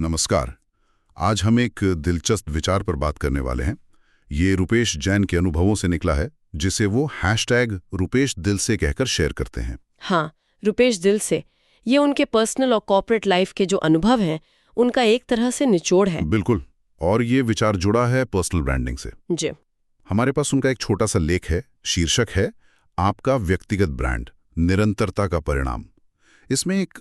नमस्कार। आज हम एक दिलचस्प विचार पर बात करने वाले हैं। ये रुपेश जैन के अनुभवों से निकला है, जिसे वो #रुपेश दिल से कहकर शेयर करते हैं। हाँ, रुपेश दिल से। ये उनके पर्सनल और कॉर्पोरेट लाइफ के जो अनुभव हैं, उनका एक तरह से निचोड़ है। बिल्कुल। और ये विचार जुड़ा है पर्सनल ब्रांडिंग से। जी। हमारे पास उनका एक छोटा सा लेख है, शीर्षक है आपका व्यक्तिगत ब्रांड, निरंतरता का परिणाम। इसमें एक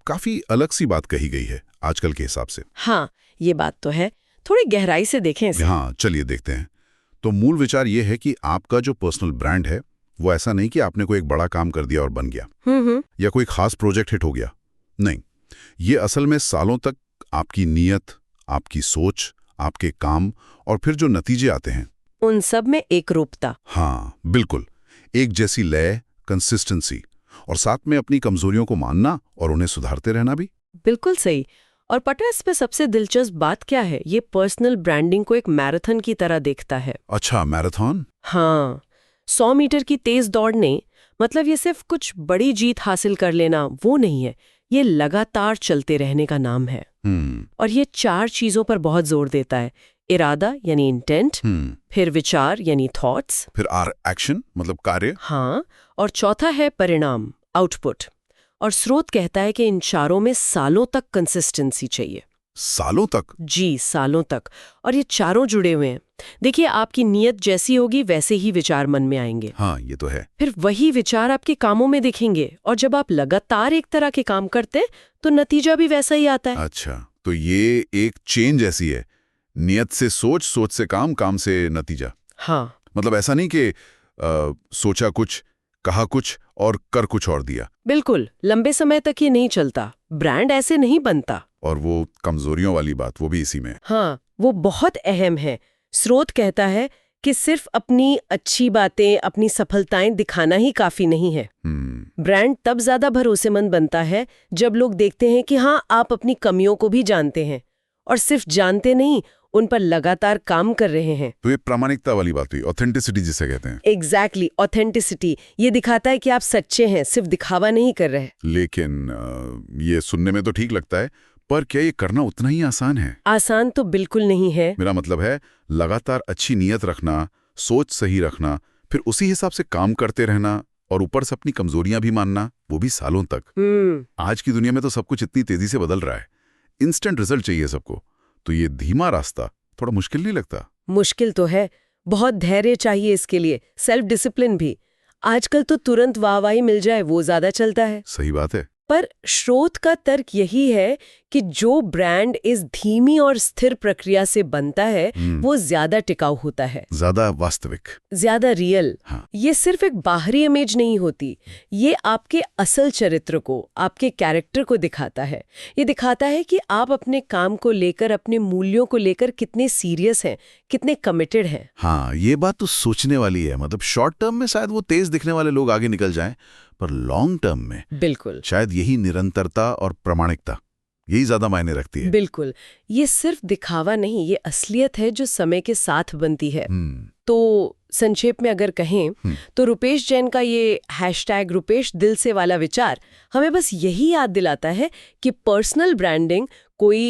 काफी अलग सी बात कही गई है आजकल के हिसाब से। हाँ, ये बात तो है। थोड़ी गहराई से देखें इसे। हाँ, चलिए देखते हैं। तो मूल विचार ये है कि आपका जो पर्सनल ब्रांड है वो ऐसा नहीं कि आपने कोई एक बड़ा काम कर दिया और बन गया, या कोई खास प्रोजेक्ट हिट हो गया। नहीं, ये असल में सालों तक आपकी नीयत, आपकी सोच, आपके काम और फिर जो नतीजे आते हैं उन सब में एकरूपता। हाँ बिल्कुल, एक जैसी लय, कंसिस्टेंसी, और साथ में अपनी कमजोरियों को मानना और उन्हें सुधारते रहना भी। बिल्कुल सही। और पता है इसमें सबसे दिलचस्प बात क्या है? ये पर्सनल ब्रांडिंग को एक मैराथन की तरह देखता है। अच्छा, मैराथन? हाँ, 100 मीटर की तेज दौड़ने, मतलब ये सिर्फ कुछ बड़ी जीत हासिल कर लेना वो नहीं है। ये लगातार चलते रहने का नाम है। और ये 4 चीजों पर बहुत जोर देता है। इरादा यानी इंटेंट, फिर विचार यानी थॉट्स, फिर एक्शन मतलब कार्य। हाँ, और चौथा है परिणाम, आउटपुट। और स्रोत कहता है कि इन चारों में सालों तक कंसिस्टेंसी चाहिए। सालों तक? जी, सालों तक। और ये चारों जुड़े हुए हैं। देखिए, आपकी नीयत जैसी होगी वैसे ही विचार मन में आएंगे। हाँ, ये तो है। फिर वही विचार आपके कामों में दिखेंगे, और जब आप लगातार एक तरह के काम करते हैं तो नतीजा भी वैसा ही आता है। अच्छा, तो ये एक चेन जैसी है। नियत से सोच, सोच से काम, काम से नतीजा। हाँ, मतलब ऐसा नहीं कि सोचा कुछ, कहा कुछ और कर कुछ और दिया। बिल्कुल। लंबे समय तक ये नहीं चलता। ब्रांड ऐसे नहीं बनता। और वो कमजोरियों वाली बात, वो भी इसी में। हाँ, वो बहुत अहम है। स्रोत कहता है कि सिर्फ अपनी अच्छी बातें, अपनी सफलताएं दिखाना ही काफी नहीं है। ब्रांड तब ज्यादा भरोसेमंद बनता है जब लोग देखते हैं कि हाँ, आप अपनी कमियों को भी जानते हैं, और सिर्फ जानते नहीं, उन पर लगातार काम कर रहे हैं। तो ये प्रामाणिकता वाली बात हुई, ऑथेंटिसिटी जिसे कहते हैं। Exactly, authenticity. ये दिखाता है कि आप सच्चे हैं, सिर्फ दिखावा नहीं कर रहे। लेकिन ये सुनने में तो ठीक लगता है, पर क्या ये करना उतना ही आसान है? आसान तो बिल्कुल नहीं है। मेरा मतलब है, लगातार अच्छी नीयत रखना, सोच सही रखना, फिर उसी हिसाब से काम करते रहना, और ऊपर से अपनी कमजोरियां भी मानना, वो भी सालों तक। आज की दुनिया में तो सब कुछ इतनी तेजी से बदल रहा है, इंस्टेंट रिजल्ट चाहिए सबको। तो ये धीमा रास्ता थोड़ा मुश्किल नहीं लगता? मुश्किल तो है, बहुत धैर्य चाहिए इसके लिए, सेल्फ डिसिप्लिन भी। आजकल तो तुरंत वाहवाही मिल जाए वो ज्यादा चलता है। सही बात है। पर स्रोत का तर्क यही है कि जो ब्रांड इस धीमी और स्थिर प्रक्रिया से बनता है वो ज्यादा टिकाऊ होता है, ज्यादा वास्तविक, ज्यादा रियल। हाँ। ये सिर्फ एक बाहरी इमेज नहीं होती, ये आपके असल चरित्र को, आपके कैरेक्टर को दिखाता है। ये दिखाता है कि आप अपने काम को लेकर, अपने मूल्यों को लेकर कितने सीरियस हैं, कितने कमिटेड हैं। हाँ, ये बात तो सोचने वाली है। मतलब शॉर्ट टर्म में शायद वो तेज दिखने वाले लोग आगे निकल जाएं, पर लॉन्ग टर्म में बिल्कुल शायद यही निरंतरता और प्रामाणिकता, यही ज्यादा मायने रखती है। बिल्कुल। ये सिर्फ दिखावा नहीं, ये असलियत है जो समय के साथ बनती है। तो संक्षेप में अगर कहें तो रुपेश जैन का ये #रुपेश दिल से वाला विचार हमें बस यही याद दिलाता है कि पर्सनल ब्रांडिंग कोई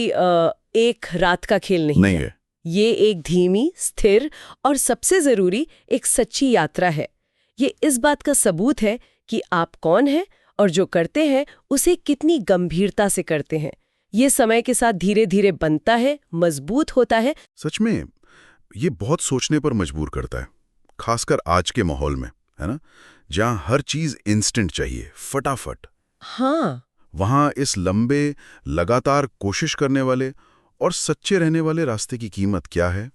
एक रात का खेल नहीं है। ये एक धीमी, स्थिर और सबसे जरूरी एक सच्ची यात्रा है। ये इस बात का सबूत है कि आप कौन हैं और जो करते हैं उसे कितनी गंभीरता से करते हैं। ये समय के साथ धीरे धीरे बनता है, मजबूत होता है। सच में ये बहुत सोचने पर मजबूर करता है, खासकर आज के माहौल में, है ना, जहां हर चीज इंस्टेंट चाहिए, फटाफट। हाँ, वहां इस लंबे, लगातार कोशिश करने वाले और सच्चे रहने वाले रास्ते की कीमत क्या है?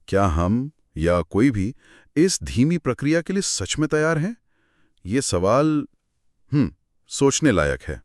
क्या हम या कोई भी इस धीमी प्रक्रिया के लिए सच में तैयार हैं? ये सवाल सोचने लायक है।